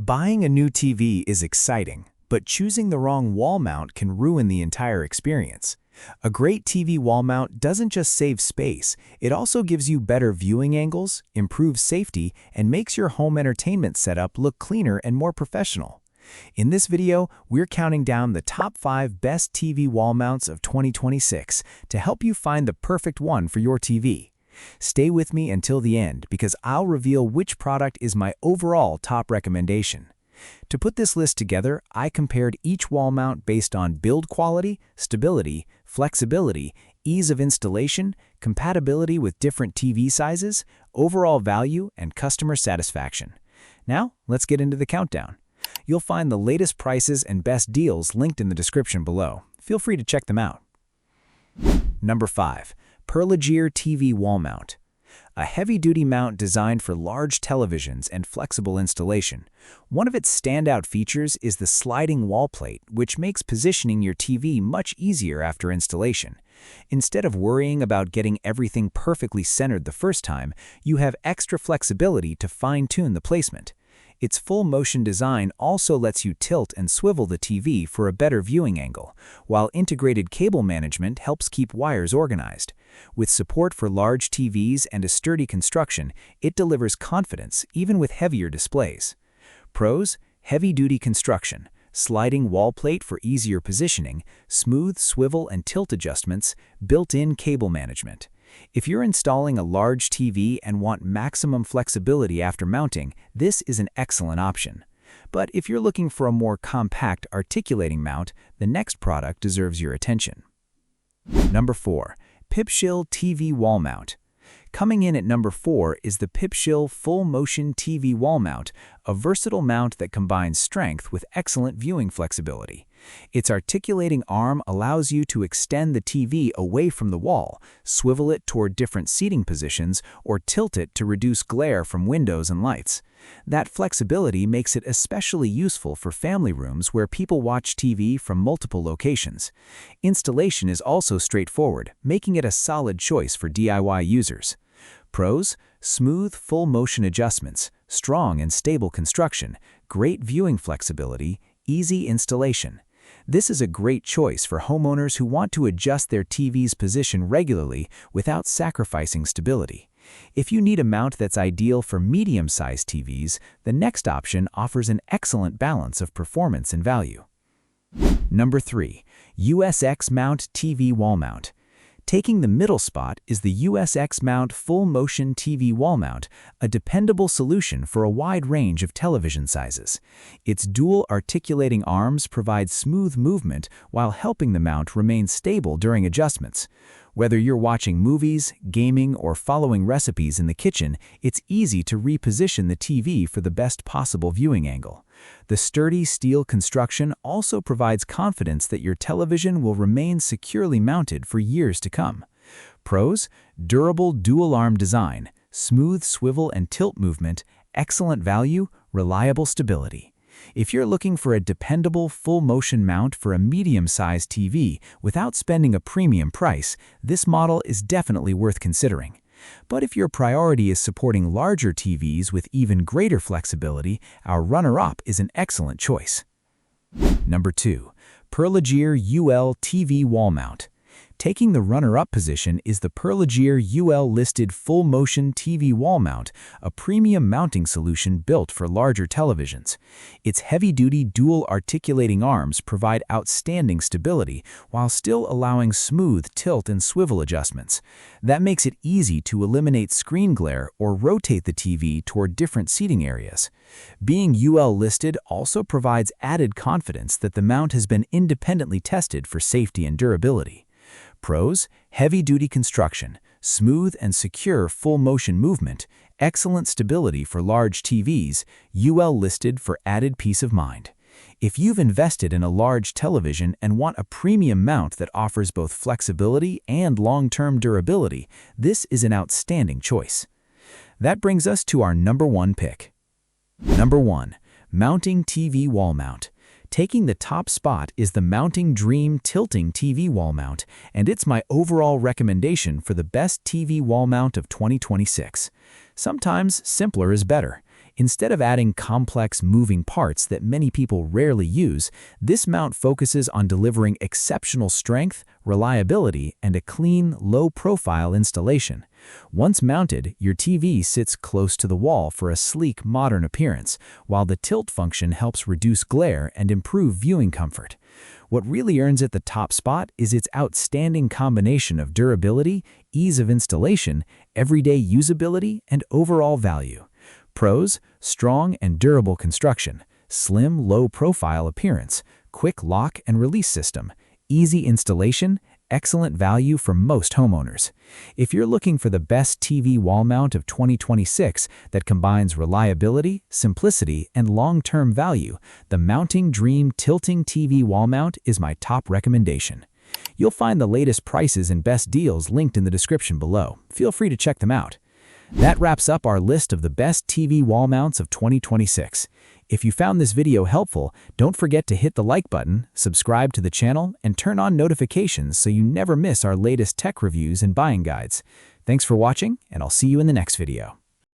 Buying a new TV is exciting, but choosing the wrong wall mount can ruin the entire experience. A great TV wall mount doesn't just save space, it also gives you better viewing angles, improves safety, and makes your home entertainment setup look cleaner and more professional. In this video, we're counting down the top 5 best TV wall mounts of 2026 to help you find the perfect one for your TV. Stay with me until the end because I'll reveal which product is my overall top recommendation. To put this list together, I compared each wall mount based on build quality, stability, flexibility, ease of installation, compatibility with different TV sizes, overall value, and customer satisfaction. Now, let's get into the countdown. You'll find the latest prices and best deals linked in the description below. Feel free to check them out. Number 5. Perlegear TV Wall Mount. A heavy-duty mount designed for large televisions and flexible installation. One of its standout features is the sliding wall plate, which makes positioning your TV much easier after installation. Instead of worrying about getting everything perfectly centered the first time, you have extra flexibility to fine-tune the placement. Its full-motion design also lets you tilt and swivel the TV for a better viewing angle, while integrated cable management helps keep wires organized. With support for large TVs and a sturdy construction, it delivers confidence even with heavier displays. Pros: heavy-duty construction, sliding wall plate for easier positioning, smooth swivel and tilt adjustments, built-in cable management. If you're installing a large TV and want maximum flexibility after mounting, this is an excellent option. But if you're looking for a more compact articulating mount, the next product deserves your attention. Number 4. Pipishell TV Wall Mount. Coming in at number 4 is the Pipishell Full Motion TV Wall Mount, a versatile mount that combines strength with excellent viewing flexibility. Its articulating arm allows you to extend the TV away from the wall, swivel it toward different seating positions, or tilt it to reduce glare from windows and lights. That flexibility makes it especially useful for family rooms where people watch TV from multiple locations. Installation is also straightforward, making it a solid choice for DIY users. Pros: smooth full-motion adjustments, strong and stable construction, great viewing flexibility, easy installation. This is a great choice for homeowners who want to adjust their TV's position regularly without sacrificing stability. If you need a mount that's ideal for medium-sized TVs, the next option offers an excellent balance of performance and value. Number 3. USX Mount TV Wall Mount. Taking the middle spot is the USX Mount Full Motion TV Wall Mount, a dependable solution for a wide range of television sizes. Its dual articulating arms provide smooth movement while helping the mount remain stable during adjustments. Whether you're watching movies, gaming, or following recipes in the kitchen, it's easy to reposition the TV for the best possible viewing angle. The sturdy steel construction also provides confidence that your television will remain securely mounted for years to come. Pros: durable dual-arm design, smooth swivel and tilt movement, excellent value, reliable stability. If you're looking for a dependable full-motion mount for a medium-sized TV without spending a premium price, this model is definitely worth considering. But if your priority is supporting larger TVs with even greater flexibility, our runner-up is an excellent choice. Number 2. Perlegear UL TV Wall Mount. Taking the runner-up position is the Perlegear UL-listed full-motion TV wall mount, a premium mounting solution built for larger televisions. Its heavy-duty dual articulating arms provide outstanding stability while still allowing smooth tilt and swivel adjustments. That makes it easy to eliminate screen glare or rotate the TV toward different seating areas. Being UL-listed also provides added confidence that the mount has been independently tested for safety and durability. Pros: heavy-duty construction, smooth and secure full-motion movement, excellent stability for large TVs, UL-listed for added peace of mind. If you've invested in a large television and want a premium mount that offers both flexibility and long-term durability, this is an outstanding choice. That brings us to our number 1 pick. Number 1. Mounting TV Wall Mount. Taking the top spot is the Mounting Dream Tilting TV Wall Mount, and it's my overall recommendation for the best TV wall mount of 2026. Sometimes simpler is better. Instead of adding complex moving parts that many people rarely use, this mount focuses on delivering exceptional strength, reliability, and a clean, low-profile installation. Once mounted, your TV sits close to the wall for a sleek, modern appearance, while the tilt function helps reduce glare and improve viewing comfort. What really earns it the top spot is its outstanding combination of durability, ease of installation, everyday usability, and overall value. Pros: strong and durable construction, slim, low-profile appearance, quick lock and release system, easy installation, excellent value for most homeowners. If you're looking for the best TV wall mount of 2026 that combines reliability, simplicity, and long-term value, the Mounting Dream Tilting TV Wall Mount is my top recommendation. You'll find the latest prices and best deals linked in the description below. Feel free to check them out. That wraps up our list of the best TV wall mounts of 2026. If you found this video helpful, don't forget to hit the like button, subscribe to the channel, and turn on notifications so you never miss our latest tech reviews and buying guides. Thanks for watching, and I'll see you in the next video.